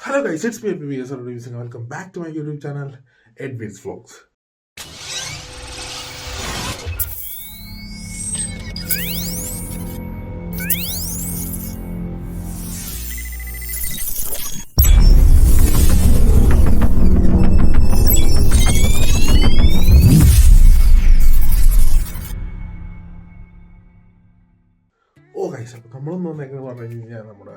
Hello guys, it's me PBS and welcome back to my YouTube channel, Edwin's Vlogs. Oh guys, നമ്മുടെ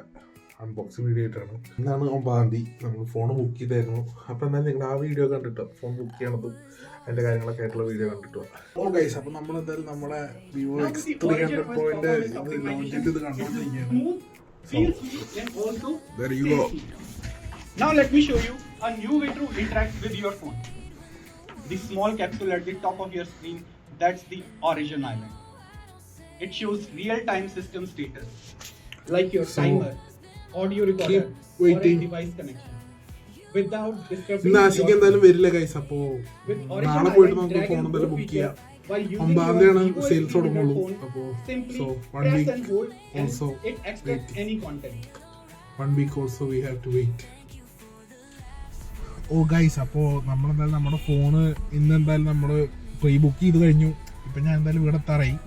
unboxing video ആയിട്ടാണ്. ഇന്നാണ് 9-ാം തീയതി. നമ്മൾ phone book ചെയ്തായിരുന്നു. അപ്പോൾ എന്തായാലും നിങ്ങൾ ആ വീഡിയോ കണ്ടിട്ടോ, ഫോൺ ബുക്ക് ചെയ്യണതും അതിൻ്റെ കാര്യങ്ങളൊക്കെ ആയിട്ടുള്ള വീഡിയോ കണ്ടിട്ടോ. ഓ ഗൈസ്, അപ്പോൾ നമ്മൾ എന്തായാലും നമ്മുടെ Vivo X300 Proന്റെ ഇത് ലോഞ്ച് ചെയ്ത് കണ്ടുകൊണ്ടിരിക്കുകയാണ്. There you go. Now let me show you a new way to interact with your phone. The small capsule at the top of your screen, that's the Origin Island. It shows real-time system status, like your timer, audio recorder, or a device connection. Without disturbing എന്തായാലും വരില്ല guys. അപ്പോ നാളെ പോയിട്ട് നമുക്ക് phone എന്തായാലും book ചെയ്യാം. 9-ാം തീയതിയാണ് sales തുടങ്ങുള്ളൂ. അപ്പോൾ so 1 week also it accepts any content. 1 week also we have to wait. Oh guys, അപ്പോൾ നമ്മളെന്തായാലും നമ്മുടെ ഫോണ് ഇന്ന് എന്തായാലും നമ്മൾ പ്രീ ബുക്ക് ചെയ്ത് കഴിഞ്ഞു. ഇപ്പം ഞാൻ എന്തായാലും ഇവിടെ എത്താറായി.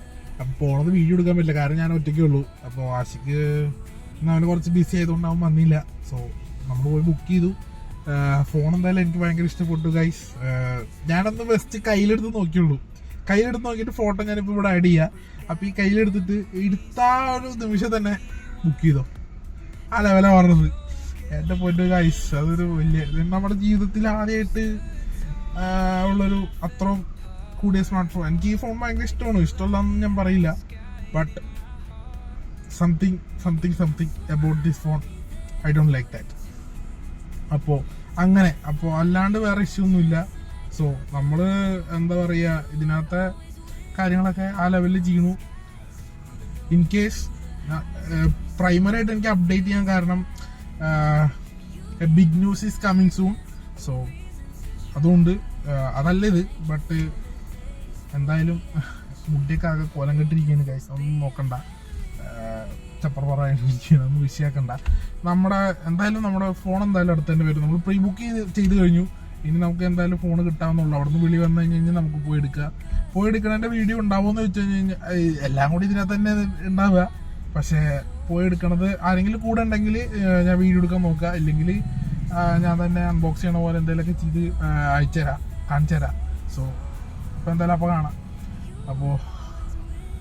അപ്പോൾ പോണത് വീഡിയോ എടുക്കാൻ പറ്റില്ല, കാരണം ഞാൻ ഒറ്റയ്ക്കേ ഉള്ളൂ. അപ്പോൾ ആശിക്ക് അവന് കുറച്ച് ബിസി ആയതുകൊണ്ട് അവൻ വന്നില്ല. സോ നമ്മൾ പോയി ബുക്ക് ചെയ്തു. ഫോൺ എന്തായാലും എനിക്ക് ഭയങ്കര ഇഷ്ടപ്പെട്ടു ഗൈസ്. ഞാനൊന്ന് ബെസ്റ്റ് കയ്യിലെടുത്ത് നോക്കിയുള്ളൂ. കയ്യിലെടുത്ത് നോക്കിയിട്ട് ഫോട്ടോ ഞാനിപ്പോൾ ഇവിടെ ആഡ് ചെയ്യാം. അപ്പോൾ ഈ കയ്യിലെടുത്തിട്ട് എടുത്ത ഒരു നിമിഷം തന്നെ ബുക്ക് ചെയ്തോ. ആ ലെവലാണ് പറഞ്ഞത്. എൻ്റെ പൊന്നു ഗൈസ്, അതൊരു വലിയ നമ്മുടെ ജീവിതത്തിൽ ആദ്യമായിട്ട് ഉള്ളൊരു അത്രയും കൂടിയ സ്മാർട്ട് ഫോൺ. എനിക്ക് ഈ ഫോൺ ഭയങ്കര ഇഷ്ടമാണ്, ഇഷ്ടമല്ലാന്ന് ഞാൻ പറയില്ല. But something about this phone I don't like that. അപ്പോൾ അങ്ങനെ, അപ്പോൾ അല്ലാണ്ട് വേറെ ഇഷ്യൂ ഒന്നുമില്ല. സോ നമ്മൾ എന്താ പറയുക, ഇതിനകത്തെ കാര്യങ്ങളൊക്കെ ആ ലെവലിൽ ചെയ്യണു. ഇൻ കേസ് പ്രൈമറായിട്ട് എനിക്ക് അപ്ഡേറ്റ് ചെയ്യാൻ കാരണം big news is coming soon. So അതുകൊണ്ട് അതല്ല ഇത്. ബട്ട് എന്തായാലും മുടിയൊക്കെ ആകെ കോലം കെട്ടിരിക്കുകയാണ് ഗൈസ്. ഒന്നും നോക്കണ്ട, ചപ്പർ പറയാനൊന്നും വിഷയാക്കണ്ട. എന്തായാലും നമ്മുടെ ഫോൺ എന്തായാലും അടുത്ത് തന്നെ വരും. നമ്മൾ പ്രീ ബുക്ക് ചെയ്ത് കഴിഞ്ഞു. ഇനി നമുക്ക് എന്തായാലും ഫോൺ കിട്ടാവുന്നുള്ളൂ. അവിടെ നിന്ന് വിളി വന്നു കഴിഞ്ഞാൽ നമുക്ക് പോയി എടുക്കണതിൻ്റെ വീഡിയോ ഉണ്ടാവുമെന്ന് വെച്ച് കഴിഞ്ഞാൽ എല്ലാം കൂടി ഇതിനകത്ത് തന്നെ ഉണ്ടാവുക. പക്ഷേ പോയി എടുക്കണത് ആരെങ്കിലും കൂടെ ഉണ്ടെങ്കിൽ ഞാൻ വീഡിയോ എടുക്കാൻ നോക്കുക. ഇല്ലെങ്കിൽ ഞാൻ തന്നെ അൺബോക്സ് ചെയ്യണ പോലെ എന്തെങ്കിലുമൊക്കെ ചെയ്ത് കാണിച്ചു തരാം. സോ അപ്പോൾ എന്തായാലും അപ്പോൾ കാണാം. അപ്പോൾ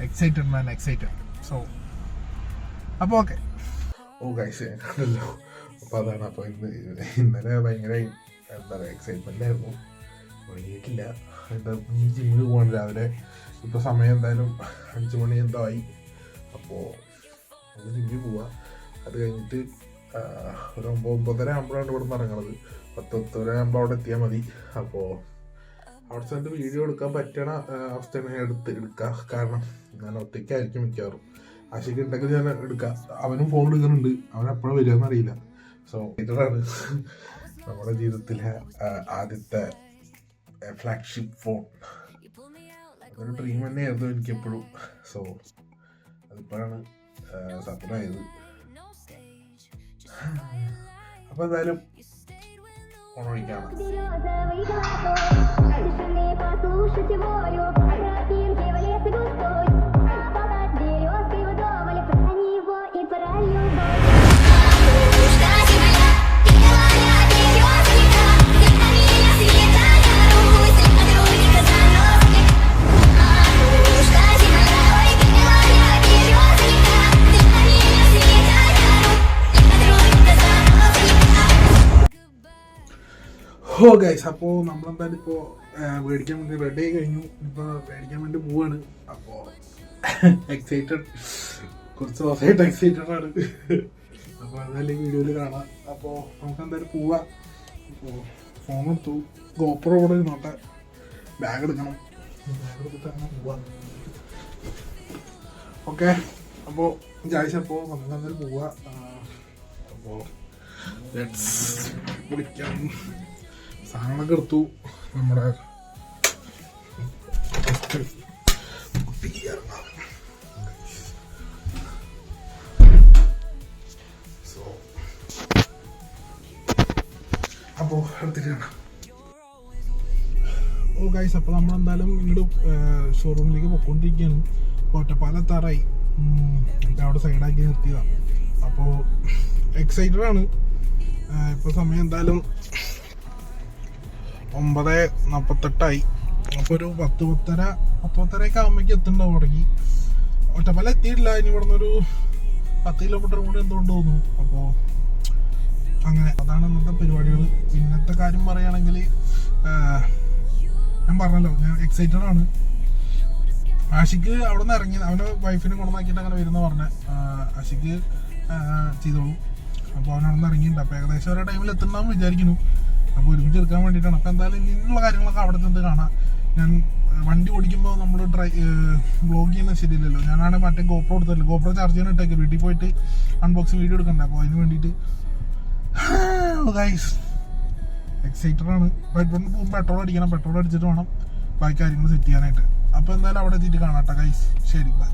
എക്സൈറ്റഡ്. സോ അപ്പോൾ ഓക്കെ. ഓ ഗൈസ്, കണ്ടല്ലോ. അപ്പോൾ അതാണ്. അപ്പോൾ ഇന്നലെ ഭയങ്കര എന്താ പറയുക, എക്സൈറ്റ്മെൻ്റ് ആയിരുന്നു. വൈകിട്ടില്ല. എന്താ ജിമ്മിൽ പോകണം രാവിലെ. ഇപ്പോൾ സമയം എന്തായാലും 5 മണി എന്തോ ആയി. അപ്പോൾ നമ്മൾ ജിമ്മിൽ പോവുക. അത് കഴിഞ്ഞിട്ട് ഒരു 9-9:30 ആകുമ്പോഴാണ് ഇവിടെ നിന്ന് ഇറങ്ങണത്. 10-10:30 ആകുമ്പോൾ അവിടെ എത്തിയാൽ മതി. അപ്പോൾ അവിടെ ചെന്നിട്ട് വീഡിയോ എടുക്കാൻ പറ്റണ അവസ്ഥയാണ് എടുക്കുക. കാരണം ഞാൻ ഒറ്റയ്ക്കായിരിക്കും മിക്കവാറും. ആശയ്ക്ക് ഉണ്ടെങ്കിൽ ഞാൻ എടുക്കാം. അവനും ഫോൺ എടുക്കുന്നുണ്ട്. അവൻ എപ്പോഴും വരികയെന്ന് അറിയില്ല. സോ ഇതാണ് നമ്മുടെ ജീവിതത്തിലെ ആദ്യത്തെ ഫ്ലാഗ്ഷിപ്പ് ഫോൺ. അതൊരു ഡ്രീം തന്നെയായിരുന്നു എനിക്കെപ്പോഴും. സോ അതിപ്പോഴാണ് സത്യമായത്. അപ്പോൾ എന്തായാലും ഫോൺ വിളിക്കാം. ഓ ഗൈസ്, അപ്പോൾ നമ്മളെന്തായാലും ഇപ്പോൾ മേടിക്കാൻ വേണ്ടി റെഡി ആയി കഴിഞ്ഞു. ഇപ്പോൾ മേടിക്കാൻ വേണ്ടി പോവാണ്. അപ്പോൾ എക്സൈറ്റഡ്, കുറച്ച് ദിവസമായിട്ട് എക്സൈറ്റഡ് ആണ്. അപ്പോൾ എന്തായാലും ഈ വീഡിയോയിൽ കാണാം. അപ്പോൾ നമുക്ക് എന്തായാലും പോവാം. അപ്പോൾ ഫോൺ എടുത്തു, ഗോപ്രോ കൂടെ ഇരുന്നോട്ടെ. ബാഗ് എടുക്കണം. ബാഗ് എടുത്തിട്ട് അങ്ങനെ പോവാം. ഓക്കെ, അപ്പോൾ വിചാരിച്ചപ്പോൾ നമുക്ക് എന്തായാലും പോവാം. അപ്പോൾ വിളിക്കാം. സാധനങ്ങളൊക്കെ എടുത്തു. നമ്മുടെ അപ്പോൾ എടുത്തിട്ട് കാണാം. ഓ ഗൈസ്, അപ്പോൾ നമ്മളെന്തായാലും ഇങ്ങോട്ട് ഷോറൂമിലേക്ക് പോയിക്കൊണ്ടിരിക്കുകയാണ്. ഒറ്റപ്പാലം എത്താറായി. അവിടെ സൈഡാക്കി നിർത്തിയതാണ്. അപ്പോൾ എക്സൈറ്റഡ് ആണ്. ഇപ്പോൾ സമയം എന്തായാലും 9:48. അപ്പോൾ ഒരു 10:30 ആകുമ്പോഴേക്ക് എത്തുന്നുണ്ടാവും അവിടേക്ക്. ഒറ്റപ്പാലം എത്തിയിട്ടില്ല. ഇനി ഇവിടെ നിന്നൊരു 10 കിലോമീറ്റർ കൂടി എന്തുകൊണ്ട് തോന്നുന്നു. അപ്പോൾ അങ്ങനെ അതാണ് ഇന്നത്തെ പരിപാടികൾ. ഇന്നത്തെ കാര്യം പറയുകയാണെങ്കിൽ ഞാൻ പറഞ്ഞല്ലോ, ഞാൻ എക്സൈറ്റഡ് ആണ്. ആഷിക്ക് അവിടെ നിന്ന് ഇറങ്ങി അവൻ്റെ വൈഫിനെ കൊണ്ടുവന്നാക്കിയിട്ട് അങ്ങനെ വരുന്ന പറഞ്ഞ ആഷിക്ക് ചെയ്തോളൂ. അപ്പോൾ അവൻ അവിടെ നിന്ന് ഇറങ്ങിയിട്ടുണ്ട്. അപ്പോൾ ഏകദേശം ഓരോ ടൈമിൽ എത്തുന്നാന്ന് വിചാരിക്കുന്നു. അപ്പോൾ ഒരുമിച്ച് എടുക്കാൻ വേണ്ടിയിട്ടാണ്. അപ്പോൾ എന്തായാലും ഇനിയുള്ള കാര്യങ്ങളൊക്കെ അവിടെ നിന്ന് കാണാം. ഞാൻ വണ്ടി ഓടിക്കുമ്പോൾ നമ്മൾ വ്ളോഗ് ചെയ്യുന്നത് ശരിയല്ലല്ലോ. ഞാനാണ് മറ്റേ ഗോപ്രോ എടുത്തല്ലോ. ഗോപ്രോ ചാർജ് ചെയ്യാൻ ഇട്ടേക്ക് വീട്ടിൽ പോയിട്ട് അൺബോക്സിങ് വീഡിയോ എടുക്കണ്ടേ. അപ്പോൾ അതിന് വേണ്ടിയിട്ട് ഗൈസ് എക്സൈറ്റഡ് ആണ്. ഇവിടുന്ന് പോകുമ്പോൾ പെട്രോൾ അടിക്കണം. പെട്രോൾ അടിച്ചിട്ട് വേണം ബാക്കി കാര്യങ്ങൾ സെറ്റ് ചെയ്യാനായിട്ട്. അപ്പോൾ എന്തായാലും അവിടെ എത്തിയിട്ട് കാണാം കേട്ടോ ഗൈസ്. ശരി, by.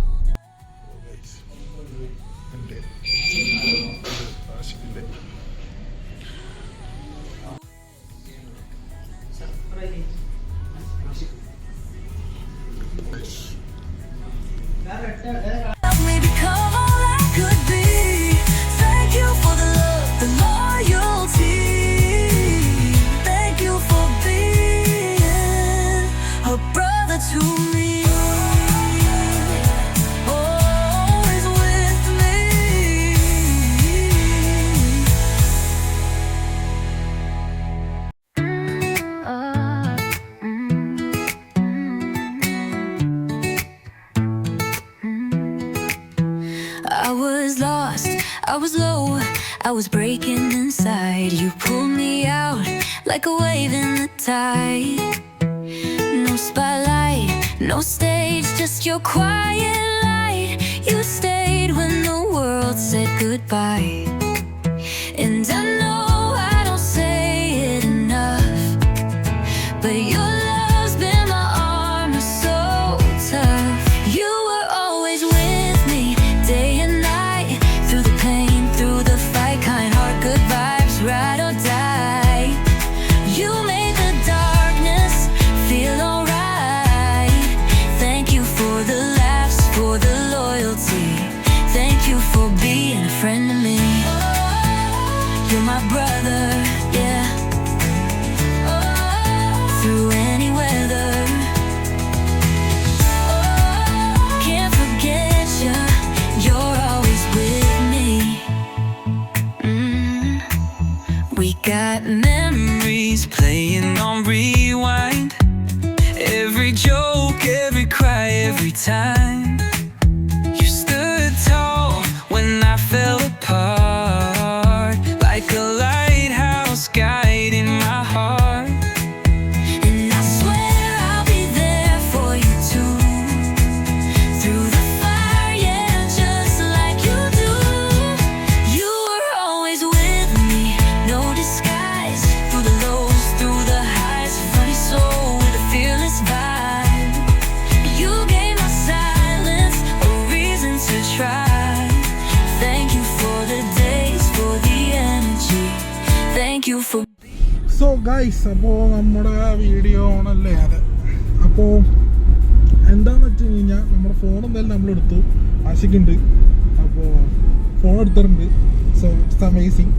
Help me become all I could be. Thank you for the love, the loyalty. Thank you for being a brother to me. Always with me. I was lost, I was low, I was breaking inside. You pulled me out like a wave in the tide. No spotlight, no stage, just your quiet light. You stayed when the world said goodbye. And I know I don't say it enough, but your love's been my armor so tough. You were always with me, day and night, through the pain, through the fight, kind heart, good vibes, ride or die. You made the darkness feel alright. Thank you for the laughs, for the loyalty. Thank you for being a friend to me. You're my brother, yeah. Through any weather. Can't forget you, you're always with me. We got memories playing on rewind. Every joke, every cry, every time. You stood tall when I fell apart, like a lighthouse guiding my heart. And I swear I'll be there for you too. Through the fire, yeah, just like you do. You were always with me, no disguise. Through the lows, through the highs, funny soul with a fearless vibe. You gave my silence a reason to try. Thank you for the days, for the energy. Thank you for so guys, അപ്പോൾ നമ്മുടെ video ഓണല്ലേ അത്. അപ്പോൾ എന്താണെന്ന് വെച്ച് കഴിഞ്ഞാൽ നമ്മുടെ phone എന്തായാലും നമ്മളെടുത്തു. ആശിക്കുണ്ട്. അപ്പോൾ ഫോൺ എടുത്തിട്ടുണ്ട്. So it's amazing.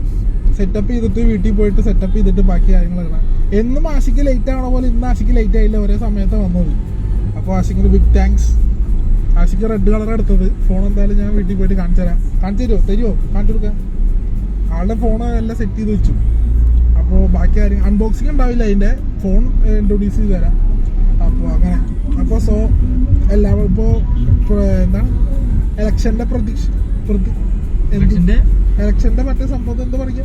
സെറ്റപ്പ് ചെയ്തിട്ട് വീട്ടിൽ പോയിട്ട് സെറ്റപ്പ് ചെയ്തിട്ട് ബാക്കി കാര്യങ്ങളൊക്കെ. എന്നും ആശിക്ക് ലേറ്റ് ആവണ പോലെ ഇന്ന് ആശിക്ക് ലേറ്റ് ആയില്ല, ഒരേ സമയത്താണ് വന്നത്. അപ്പോൾ ആശിക്കിന് ബിഗ് താങ്ക്സ്. ആശിക്ക് റെഡ് കളർ എടുത്തത്. ഫോൺ എന്തായാലും ഞാൻ വീട്ടിൽ പോയിട്ട് കാണിച്ചു തരാം. കാണിച്ചു തരുമോ? കാണിച്ചു കൊടുക്കാം. ആളുടെ ഫോൺ എല്ലാം സെറ്റ് ചെയ്ത് വെച്ചു. അപ്പോൾ ബാക്കി കാര്യം അൺബോക്സിങ് ഉണ്ടാവില്ല, അതിൻ്റെ ഫോൺ ഇൻട്രൊഡ്യൂസ് ചെയ്ത് തരാം. അപ്പോൾ അങ്ങനെ. അപ്പോൾ സോ എല്ലാവരും ഇപ്പോൾ എന്താണ് ഇലക്ഷൻ്റെ ഇലക്ഷൻ്റെ മറ്റേ സംഭവം എന്താ പറയുക,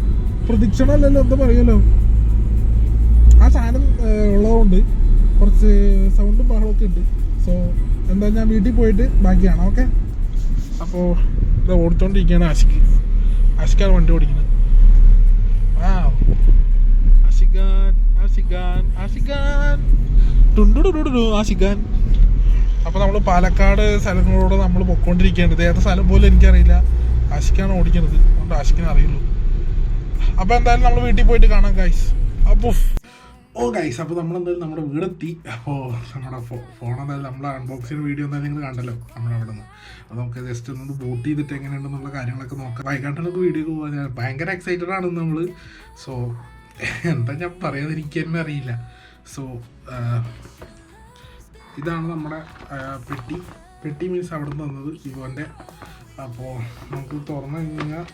പ്രദക്ഷിണമല്ലല്ലോ, എന്താ പറയുമല്ലോ, ആ സാധനം ഉള്ളതുകൊണ്ട് കുറച്ച് സൗണ്ടും ബഹളമൊക്കെ ഉണ്ട്. സോ എന്താ ഞാൻ വീട്ടിൽ പോയിട്ട് ബാക്കിയാണ്. ഓക്കെ. അപ്പോൾ ഇത് ഓടിച്ചോണ്ടിരിക്കുകയാണ് ആഷിക്ക്. ആഷിക്കാണ് വണ്ടി ഓടിക്കുന്നത്. ആഷിഖാൻ. അപ്പോൾ നമ്മൾ പാലക്കാട് സ്ഥലങ്ങളോട് നമ്മൾ പൊയ്ക്കൊണ്ടിരിക്കേണ്ടത്. ഏത് സ്ഥലം പോലും എനിക്കറിയില്ല. ആഷിക്കാണ് ഓടിക്കുന്നത്, അതുകൊണ്ട് ആഷിക്കിനെ അറിയുള്ളൂ. അപ്പോൾ എന്തായാലും നമ്മൾ വീട്ടിൽ പോയിട്ട് കാണാം ഗൈസ്. അപ്പോൾ ഗൈസ്, അപ്പോൾ നമ്മളെന്തായാലും നമ്മുടെ വീടെത്തി. അപ്പോൾ നമ്മുടെ ഫോൺ എന്തായാലും നമ്മൾ അൺബോക്സിങ് വീഡിയോ എന്തായാലും നിങ്ങൾ കണ്ടല്ലോ നമ്മളവിടെ നിന്ന്. അപ്പോൾ നമുക്ക് ജസ്റ്റ് ഒന്ന് ബൂട്ട് ചെയ്തിട്ട് എങ്ങനെയുണ്ടെന്നുള്ള കാര്യങ്ങളൊക്കെ നോക്കാം. വൈകാട്ടിലൊക്കെ വീഡിയോ പോകാൻ ഭയങ്കര എക്സൈറ്റഡ് ആണ് നമ്മൾ. സോ എന്താ ഞാൻ പറയാതിരിക്കുക തന്നെ അറിയില്ല. സോ ഇതാണ് നമ്മുടെ പെട്ടി മീൻസ് അവിടെ നിന്ന് തന്നത് വിവോൻ്റെ. അപ്പോൾ നമുക്ക് തുറന്നു കഴിഞ്ഞാൽ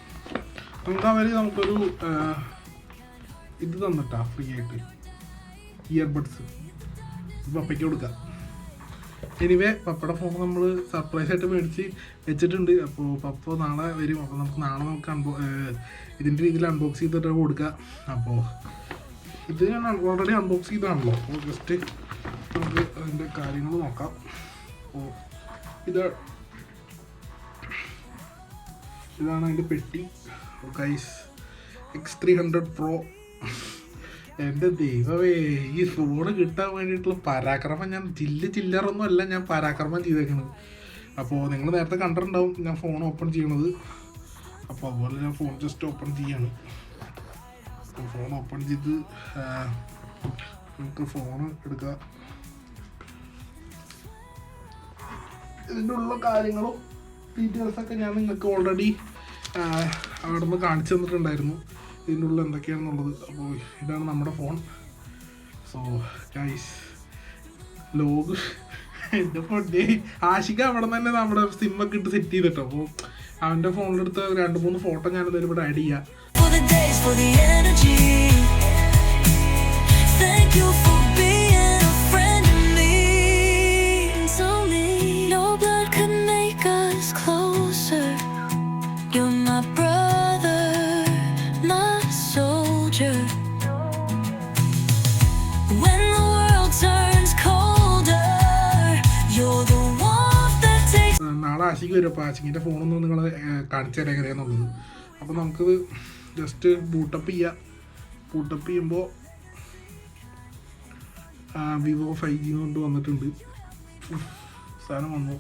നമുക്കൊരു ഇത് തന്നിട്ടാ ഫ്രീ ആയിട്ട് ഇയർബഡ്സ് പപ്പയ്ക്ക് കൊടുക്കാം. എനിവേ പപ്പയുടെ ഫോൺ നമ്മൾ സർപ്രൈസ് ആയിട്ട് മേടിച്ച് വെച്ചിട്ടുണ്ട്. അപ്പോൾ പപ്പ നാളെ വരും. അപ്പോൾ നാളെ നമുക്ക് ഇതിൻ്റെ രീതിയിൽ അൺബോക്സ് ചെയ്തിട്ട് കൊടുക്കുക. അപ്പോൾ ഇത് ഞാൻ ഓൾറെഡി അൺബോക്സ് ചെയ്താണല്ലോ. അപ്പോൾ ജസ്റ്റ് നമുക്ക് അതിൻ്റെ കാര്യങ്ങൾ നോക്കാം. അപ്പോൾ ഇതാണ് അതിൻ്റെ പെട്ടി ഗൈസ്. X300 Pro. എൻ്റെ ദൈവമേ, ഈ ഫോണ് കിട്ടാൻ വേണ്ടിയിട്ടുള്ള പരാക്രമം ഞാൻ ചില്ലറൊന്നും അല്ല ഞാൻ പരാക്രമം ചെയ്തേക്കുന്നത്. അപ്പോൾ നിങ്ങൾ നേരത്തെ കണ്ടിട്ടുണ്ടാവും ഞാൻ ഫോൺ ഓപ്പൺ ചെയ്യണത്. അപ്പോൾ അതുപോലെ ഞാൻ ഫോൺ ജസ്റ്റ് ഓപ്പൺ ചെയ്യാണ്. ഫോൺ ഓപ്പൺ ചെയ്ത് നമുക്ക് ഫോൺ എടുക്കുക. ഇതിൻ്റെ ഉള്ള കാര്യങ്ങളും ഡീറ്റെയിൽസൊക്കെ ഞാൻ നിങ്ങൾക്ക് ഓൾറെഡി അവിടെ നിന്ന് കാണിച്ചു തന്നിട്ടുണ്ടായിരുന്നു ഇതിൻ്റെ ഉള്ളിൽ എന്തൊക്കെയാണെന്നുള്ളത്. അപ്പോൾ ഇതാണ് നമ്മുടെ ഫോൺ. സോ ഗൈസ്, ലോഗ് എൻ്റെ ഫോണിൻ്റെ ആഷിക അവിടെ നിന്ന് തന്നെ നമ്മുടെ സിമ്മൊക്കെ ഇട്ട് സെറ്റ് ചെയ്തിട്ടോ. അപ്പോൾ അവൻ്റെ ഫോണിലെടുത്ത 2-3 ഫോട്ടോ ഞാനിതിൽ ഇവിടെ ആഡ് ചെയ്യാം. നാളെ ആശിക്ക് വരും. അപ്പോൾ ആശിക്കിൻ്റെ ഫോണൊന്നും നിങ്ങൾ കാണിച്ചു തരാൻ എങ്ങനെയാണെന്നുള്ളത്. അപ്പോൾ നമുക്കത് ജസ്റ്റ് ബൂട്ടപ്പ് ചെയ്യുമ്പോൾ വിവോ 5G കൊണ്ട് വന്നിട്ടുണ്ട്. സാധനം വന്നു.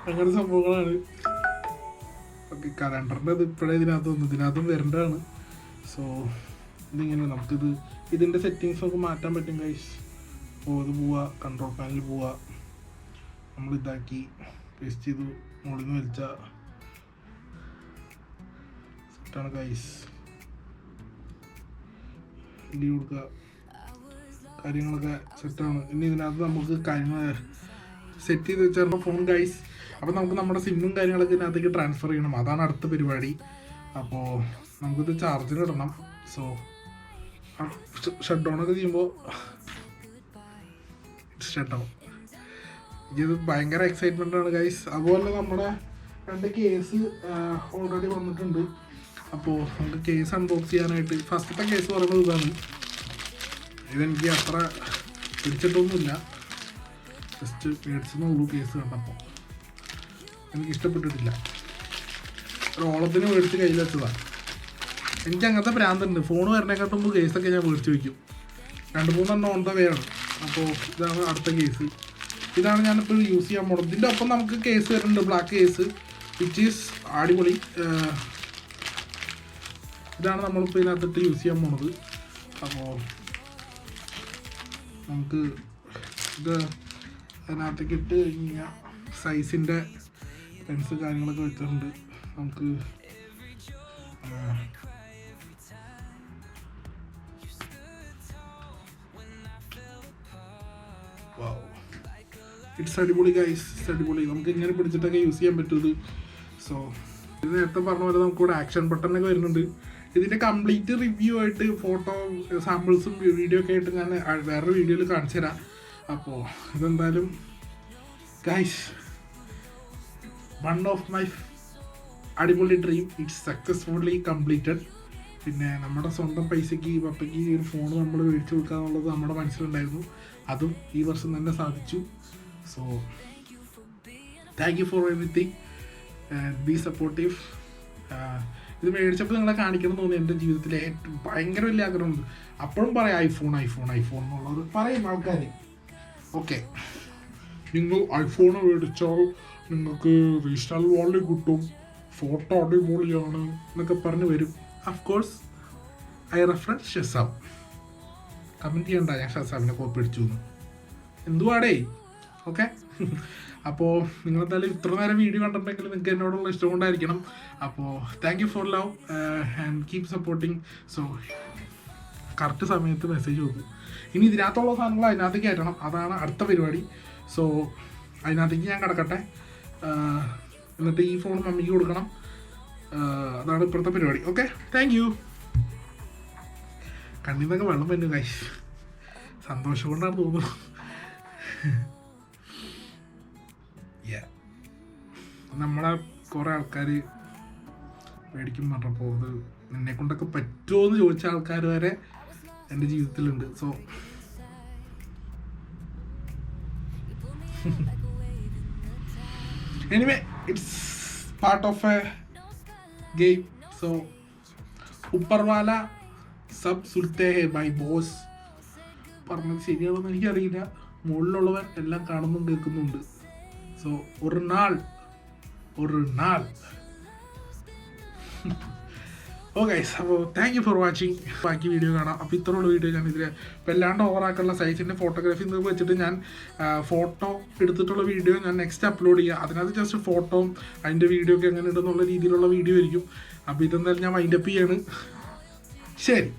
അങ്ങനെ സംഭവങ്ങളാണ്. ഓക്കെ, കലണ്ടറിൻ്റെ അത് ഇപ്പോഴേ ഇതിനകത്തും വരേണ്ടതാണ്. സോ ഇതിങ്ങനെ ഇതിൻ്റെ സെറ്റിങ്സ് നമുക്ക് മാറ്റാൻ പറ്റും ഗൈസ്. അപ്പോൾ ഇത് പോവുക, കൺട്രോൾ പാനലിൽ പോവുക, നമ്മളിതാക്കി പേസ്റ്റ് ചെയ്തു മുകളിൽ നിന്ന് വലിച്ച സെറ്റാണ് ഗൈസ്. ഇടി കൊടുക്കുക, കാര്യങ്ങളൊക്കെ സെറ്റാണ്. ഇനി ഇതിനകത്ത് നമുക്ക് കാര്യങ്ങൾ സെറ്റ് ചെയ്ത് വെച്ചാൽ ഫോൺ ഗൈസ്. അപ്പോൾ നമുക്ക് നമ്മുടെ സിമ്മും കാര്യങ്ങളൊക്കെ ഇതിനകത്തേക്ക് ട്രാൻസ്ഫർ ചെയ്യണം. അതാണ് അടുത്ത പരിപാടി. അപ്പോൾ നമുക്കിത് ചാർജിലിടണം. സോ ഷട്ട് ഡൗൺ ഒക്കെ ചെയ്യുമ്പോൾ ഷട്ട് ഡൗൺ. ഇത് ഭയങ്കര എക്സൈറ്റ്മെൻ്റ് ആണ് ഗൈസ്. അതുപോലെ നമ്മുടെ 2 കേസ് ഓൾറെഡി വന്നിട്ടുണ്ട്. അപ്പോൾ നമുക്ക് കേസ് അൺബോക്സ് ചെയ്യാനായിട്ട് ഫസ്റ്റത്തെ കേസ് പറയുന്നത് ഇതാണ്. ഇതെനിക്ക് അത്ര പിടിച്ചിട്ടൊന്നുമില്ല, ജസ്റ്റ് മേടിച്ചെന്നുള്ളൂ. കേസ് കണ്ടപ്പോൾ എനിക്ക് ഇഷ്ടപ്പെട്ടിട്ടില്ല. ഒരു ഓളത്തിന് മേടിച്ച് കയ്യിൽ വെച്ചതാണ്. എനിക്ക് അങ്ങനത്തെ ഭ്രാന്തുണ്ട്. ഫോൺ വരണേക്കാട്ടും മുമ്പ് കേസൊക്കെ ഞാൻ മേടിച്ച് വയ്ക്കും. 2-3 ഓൺ ദ വേ ആണ്. അപ്പോൾ ഇതാണ് അടുത്ത കേസ്. ഇതാണ് ഞാനിപ്പോൾ യൂസ് ചെയ്യാൻ പോകുന്നത്. ഇതിൻ്റെ ഒപ്പം നമുക്ക് കേസ് വരുന്നുണ്ട്, ബ്ലാക്ക് കേസ്, വിച്ച് ഈസ് അടിപൊളി. ഇതാണ് നമ്മളിപ്പോൾ ഇതിനകത്തിട്ട് യൂസ് ചെയ്യാൻ പോണത്. അപ്പോൾ നമുക്ക് ഇത് അതിനകത്തേക്ക് ഇട്ട് കഴിഞ്ഞാൽ സൈസിൻ്റെ പെൻസ് കാര്യങ്ങളൊക്കെ വെച്ചിട്ടുണ്ട്. നമുക്ക് ഇറ്റ്സ് അടിപൊളി ഗൈസ്, ഇറ്റ്സ് അടിപൊളി. നമുക്ക് ഇങ്ങനെ പിടിച്ചിട്ടൊക്കെ യൂസ് ചെയ്യാൻ പറ്റും. സോ ഇത് നേരത്തെ പറഞ്ഞ പോലെ നമുക്കിവിടെ ആക്ഷൻ ബട്ടണൊക്കെ വരുന്നുണ്ട്. ഇതിൻ്റെ കംപ്ലീറ്റ് റിവ്യൂ ആയിട്ട് ഫോട്ടോ സാമ്പിൾസും വീഡിയോ ഒക്കെ ആയിട്ട് ഞാൻ വേറൊരു വീഡിയോയിൽ കാണിച്ചു തരാം. അപ്പോൾ ഇതെന്തായാലും ഗൈസ്, വൺ ഓഫ് മൈ അടിപൊളി ഡ്രീം ഇറ്റ്സ് സക്സസ്ഫുള്ളി കംപ്ലീറ്റഡ്. പിന്നെ നമ്മുടെ സ്വന്തം പൈസയ്ക്ക് പപ്പയ്ക്ക് ഈ ഒരു ഫോൺ നമ്മൾ മേടിച്ചു കൊടുക്കുക എന്നുള്ളത് നമ്മുടെ മനസ്സിലുണ്ടായിരുന്നു. അതും ഈ വർഷം തന്നെ സാധിച്ചു. So thank you for everything and B supportive. ഇത് മേടിച്ചപ്പോൾ നിങ്ങളെ കാണിക്കണം തോന്നി. എൻ്റെ ജീവിതത്തിലെ ഏറ്റവും ഭയങ്കര വലിയ ആഗ്രഹമുണ്ട്. അപ്പോഴും പറയാം ഐഫോൺ എന്നുള്ളത് പറയും ആൾക്കാർ. ഓക്കെ, നിങ്ങൾ ഐഫോൺ മേടിച്ചാൽ നിങ്ങൾക്ക് റീസ്റ്റാൾ വാളിൽ കിട്ടും, ഫോട്ടോ അടിപൊളിയാണ് എന്നൊക്കെ പറഞ്ഞ് വരും. Of course I reference Shazam. Comment ചെയ്യണ്ട ഞാൻ ഷസാമിനെ കോപ്പി അടിച്ചു എന്ന്. എന്തുവാടേ? ഓക്കെ. അപ്പോൾ നിങ്ങളെന്തായാലും ഇത്ര നേരം വീഡിയോ കണ്ടിട്ടുണ്ടെങ്കിൽ നിങ്ങൾക്ക് എന്നോടുള്ള ഇഷ്ടം കൊണ്ടായിരിക്കണം. അപ്പോൾ thank you for love and keep supporting. So correct സമയത്ത് മെസ്സേജ് കൊടുക്കും. ഇനി ഇതിനകത്തുള്ള സാധനങ്ങൾ അതിനകത്തേക്ക് കയറ്റണം, അതാണ് അടുത്ത പരിപാടി. സോ അതിനകത്തേക്ക് ഞാൻ കിടക്കട്ടെ, എന്നിട്ട് ഈ ഫോൺ മമ്മിക്ക് കൊടുക്കണം. അതാണ് ഇപ്പോഴത്തെ പരിപാടി. Okay, thank you. കണ്ണിൽ നിന്നൊക്കെ വെള്ളം വന്നു ഗൈസ്, സന്തോഷം കൊണ്ടാണ് തോന്നുന്നു. നമ്മളെ കുറേ ആൾക്കാർ മേടിക്കും പറഞ്ഞപ്പോൾ അത് എന്നെ കൊണ്ടൊക്കെ പറ്റുമോ എന്ന് ചോദിച്ച ആൾക്കാർ വരെ എൻ്റെ ജീവിതത്തിലുണ്ട്. So anyway it's part of a game. So ഉപ്പർവാല സബ് സുൽത്തേ ഹേ ബൈ ബോസ് പറഞ്ഞത് ശരിയാണെന്ന് എനിക്കറിയില്ല. മുകളിലുള്ളവൻ എല്ലാം കാണുന്നും കേൾക്കുന്നുണ്ട്. സോ ഒരു നാൾ ഓക്കെ. അപ്പോൾ താങ്ക് യു ഫോർ വാച്ചിങ്. ബാക്കി വീഡിയോ കാണാം. അപ്പോൾ ഇത്രയുള്ള വീഡിയോ ഞാൻ ഇതിൽ വല്ലാണ്ട് ഓവറാക്കുള്ള സൈസിൻ്റെ ഫോട്ടോഗ്രാഫി വെച്ചിട്ട് ഞാൻ ഫോട്ടോ എടുത്തിട്ടുള്ള വീഡിയോ ഞാൻ നെക്സ്റ്റ് അപ്ലോഡ് ചെയ്യുക. അതിനകത്ത് ജസ്റ്റ് ഫോട്ടോയും അതിൻ്റെ വീഡിയോ ഒക്കെ എങ്ങനെ ഉണ്ടെന്നുള്ള രീതിയിലുള്ള വീഡിയോ ആയിരിക്കും. അപ്പോൾ ഇതെന്തായാലും ഞാൻ വൈൻഡപ്പ് ചെയ്യാണ്. ശരി.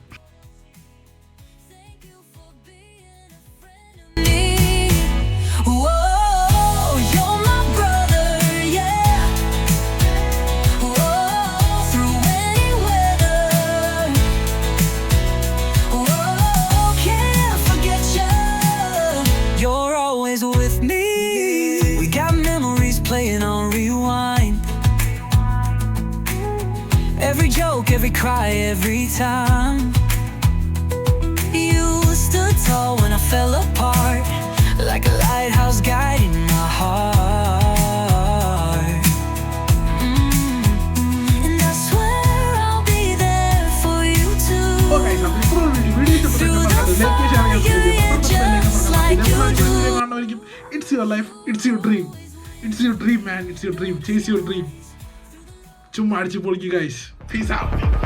Every joke, every cry, every time you stood tall when I fell apart, like a lighthouse guiding my heart. And I swear I'll be there for you too. Through the fire, just like you do. It's your life, it's your dream. It's your dream, man. It's your dream. Chase your dream. ചുമ്മാ അടിച്ച് പൊളിക്കുക guys. Peace out.